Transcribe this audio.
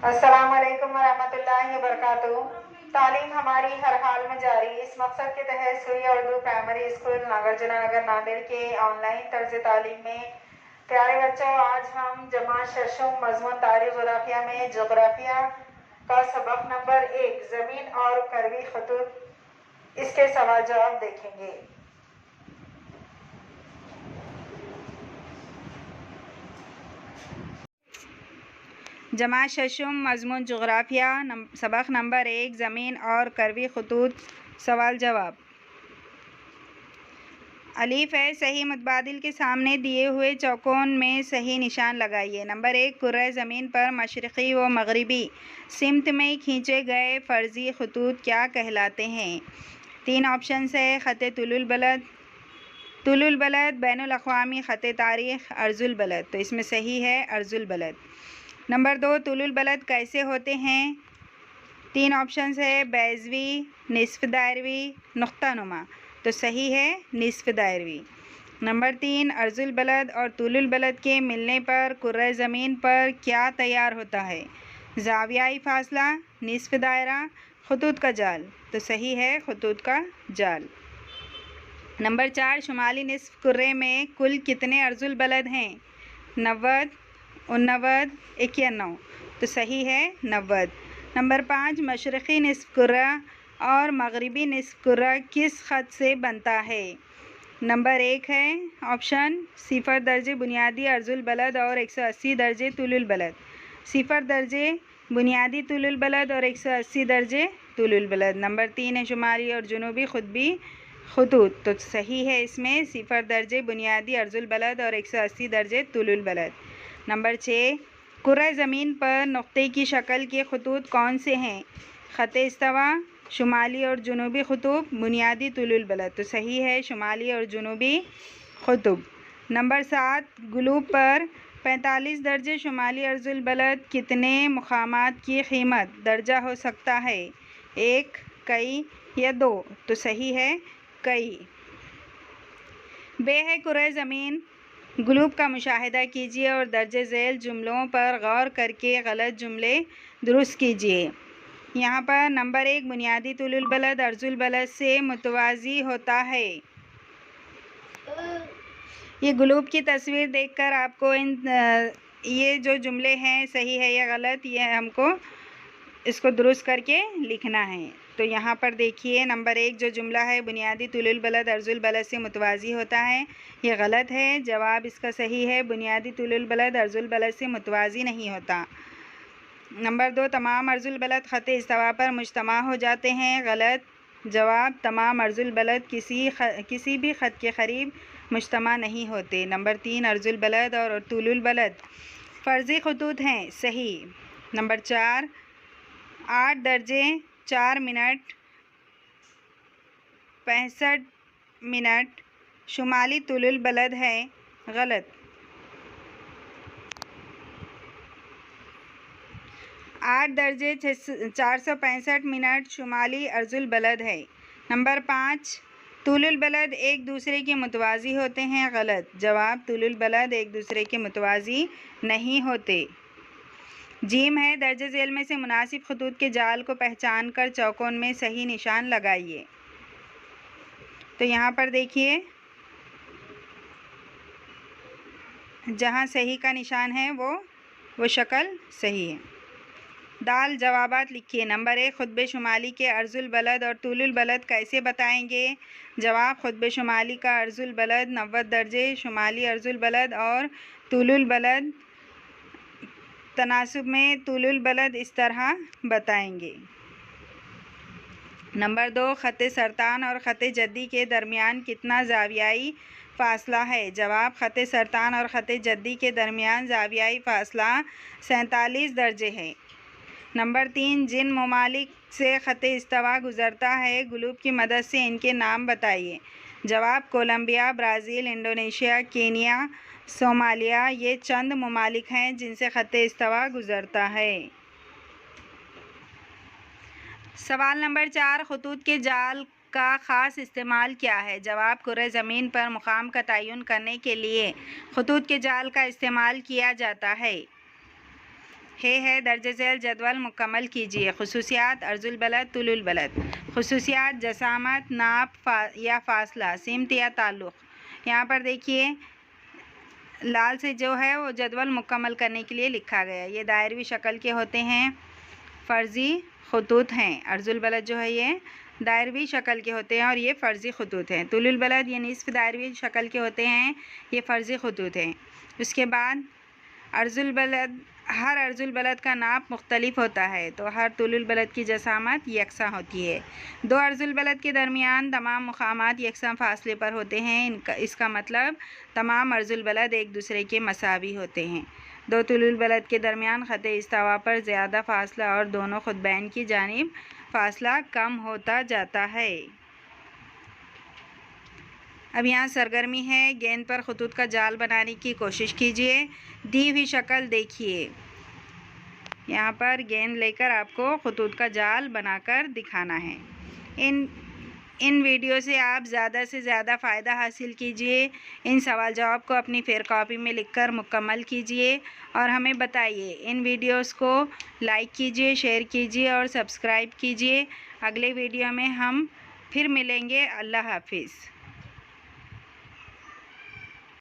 السلام علیکم ورحمۃ اللہ وبرکاتہ۔ تعلیم ہماری ہر حال میں جاری، اس مقصد کے تحت سوریا اردو پرائمری اسکول ناگرجنا نگر ناندیڑ کے آن لائن طرز تعلیم میں پیارے بچوں، آج ہم جماعت ششم مضمون تاریخ جغرافیہ میں جغرافیہ کا سبق نمبر 1 زمین اور کروی خطوط، اس کے سوال جواب دیکھیں گے۔ جماعت ششم مضمون جغرافیہ سبق نمبر 1 زمین اور کروی خطوط، سوال جواب۔ الف ہے، صحیح متبادل کے سامنے دیے ہوئے چوکون میں صحیح نشان لگائیے۔ نمبر 1، کرۂ زمین پر مشرقی و مغربی سمت میں کھینچے گئے فرضی خطوط کیا کہلاتے ہیں؟ 3 آپشنز ہے، خط طول البلد، طول البلد، بین الاقوامی خط تاریخ، عرض البلد۔ تو اس میں صحیح ہے عرض البلد۔ نمبر 2، طول البلد کیسے ہوتے ہیں؟ 3 آپشنز ہے، بیضوی، نصف دائروی، نقطہ نما۔ تو صحیح ہے نصف دائروی۔ نمبر 3، عرض البلد اور طول البلد کے ملنے پر کرۂ زمین پر کیا تیار ہوتا ہے؟ زاویائی فاصلہ، نصف دائرہ، خطوط کا جال۔ تو صحیح ہے خطوط کا جال۔ نمبر 4، شمالی نصف کرۂ میں کل کتنے عرض البلد ہیں؟ 90، 89، 91۔ تو صحیح ہے 90۔ نمبر 5، مشرقی نصف کرہ اور مغربی نصف کرہ کس خط سے بنتا ہے؟ نمبر 1 ہے آپشن 0 درجے بنیادی عرض البلد اور 180 درجے طول البلد۔ 0 درجے بنیادی طول البلد اور 180 درجے طول البلد۔ نمبر 3 ہے شمالی اور جنوبی قطبی خطوط۔ تو صحیح ہے اس میں 0 درجے بنیادی عرض البلد اور 180 درجے طول البلد۔ نمبر 6، کرۂ زمین پر نقطے کی شکل کے خطوط کون سے ہیں؟ خط استوا، شمالی اور جنوبی قطب، بنیادی طول البلد۔ تو صحیح ہے شمالی اور جنوبی قطب۔ نمبر 7، گلوب پر 45 درجے شمالی عرض البلد کتنے مقامات کی قیمت درجہ ہو سکتا ہے؟ 1، کئی یا 2۔ تو صحیح ہے کئی۔ بے ہے کرۂ زمین گلوب کا مشاہدہ کیجیے اور درج ذیل جملوں پر غور کر کے غلط جملے درست کیجیے۔ یہاں پر نمبر 1، بنیادی طول البلد عرض البلد سے متوازی ہوتا ہے۔ یہ گلوب کی تصویر دیکھ کر آپ کو یہ جو جملے ہیں صحیح ہے یا غلط، یہ ہم کو اس کو درست کر کے لکھنا ہے۔ تو یہاں پر دیکھیے نمبر 1 جو جملہ ہے، بنیادی طول البلد عرض البلد سے متوازی ہوتا ہے، یہ غلط ہے۔ جواب اس کا صحیح ہے، بنیادی طول البلد عرض البلد سے متوازی نہیں ہوتا۔ نمبر 2، تمام عرض البلد خط استوا پر مجتمع ہو جاتے ہیں، غلط۔ جواب، تمام عرض البلد کسی بھی خط کے قریب مجتمع نہیں ہوتے۔ نمبر 3، عرض البلد اور طول البلد فرضی خطوط ہیں، صحیح۔ نمبر 4، 8 درجے 4 منٹ 65 منٹ شمالی طول البلد ہے، غلط۔ 8 درجے 465 منٹ شمالی عرض البلد ہے۔ نمبر 5، طول البلد ایک دوسرے کے متوازی ہوتے ہیں، غلط۔ جواب، طول البلد ایک دوسرے کے متوازی نہیں ہوتے۔ جیم ہے، درج ذیل میں سے مناسب خطوط کے جال کو پہچان کر چوکون میں صحیح نشان لگائیے۔ تو یہاں پر دیکھیے جہاں صحیح کا نشان ہے وہ شکل صحیح ہے۔ دال، جوابات لکھیے۔ نمبر 1، قطب شمالی کے عرض البلد اور طول البلد کیسے بتائیں گے؟ جواب، قطب شمالی کا عرض البلد 90 درجے شمالی عرض البلد اور طول البلد تناسب میں طول البلد اس طرح بتائیں گے۔ نمبر 2، خط سرطان اور خط جدی کے درمیان کتنا زاویائی فاصلہ ہے؟ جواب، خط سرطان اور خط جدی کے درمیان زاویائی فاصلہ 47 درجے ہے۔ نمبر 3، جن ممالک سے خط استوا گزرتا ہے گلوب کی مدد سے ان کے نام بتائیے۔ جواب، کولمبیا، برازیل، انڈونیشیا، کینیا، صومالیہ، یہ چند ممالک ہیں جن سے خط استوا گزرتا ہے۔ سوال نمبر 4، خطوط کے جال کا خاص استعمال کیا ہے؟ جواب، کرۂ زمین پر مقام کا تعین کرنے کے لیے خطوط کے جال کا استعمال کیا جاتا ہے۔ ہے درج ذیل جدول مکمل کیجیے۔ خصوصیات عرض البلد طول البلد۔ خصوصیات جسامت، ناپ یا فاصلہ، سمت یا تعلق۔ یہاں پر دیکھیے لال سے جو ہے وہ جدول مکمل کرنے کے لیے لکھا گیا ہے۔ یہ دائرہوی شکل کے ہوتے ہیں، فرضی خطوط ہیں۔ عرض البلد جو ہے یہ دائرہوی شکل کے ہوتے ہیں اور یہ فرضی خطوط ہیں۔ طول البلد یہ نصف دائرہوی شکل کے ہوتے ہیں، یہ فرضی خطوط ہیں۔ اس کے بعد عرض البلد، ہر عرض البلد کا ناپ مختلف ہوتا ہے تو ہر طول البلد کی جسامت یکساں ہوتی ہے۔ دو عرض البلد کے درمیان تمام مقامات یکساں فاصلے پر ہوتے ہیں، اس کا مطلب تمام عرض البلد ایک دوسرے کے مساوی ہوتے ہیں۔ دو طول البلد کے درمیان خط استوا پر زیادہ فاصلہ اور دونوں قطبین کی جانب فاصلہ کم ہوتا جاتا ہے۔ اب یہاں سرگرمی ہے، گیند پر خطوط کا جال بنانے کی کوشش کیجیے۔ دی ہوئی شکل دیکھیے، یہاں پر گیند لے کر آپ کو خطوط کا جال بنا کر دکھانا ہے۔ ان ویڈیو سے آپ زیادہ سے زیادہ فائدہ حاصل کیجیے۔ ان سوال جواب کو اپنی فیر کاپی میں لکھ کر مکمل کیجیے اور ہمیں بتائیے۔ ان ویڈیوز کو لائک کیجیے، شیئر کیجیے اور سبسکرائب کیجیے۔ اگلے ویڈیو میں ہم پھر ملیں گے۔ اللہ حافظ۔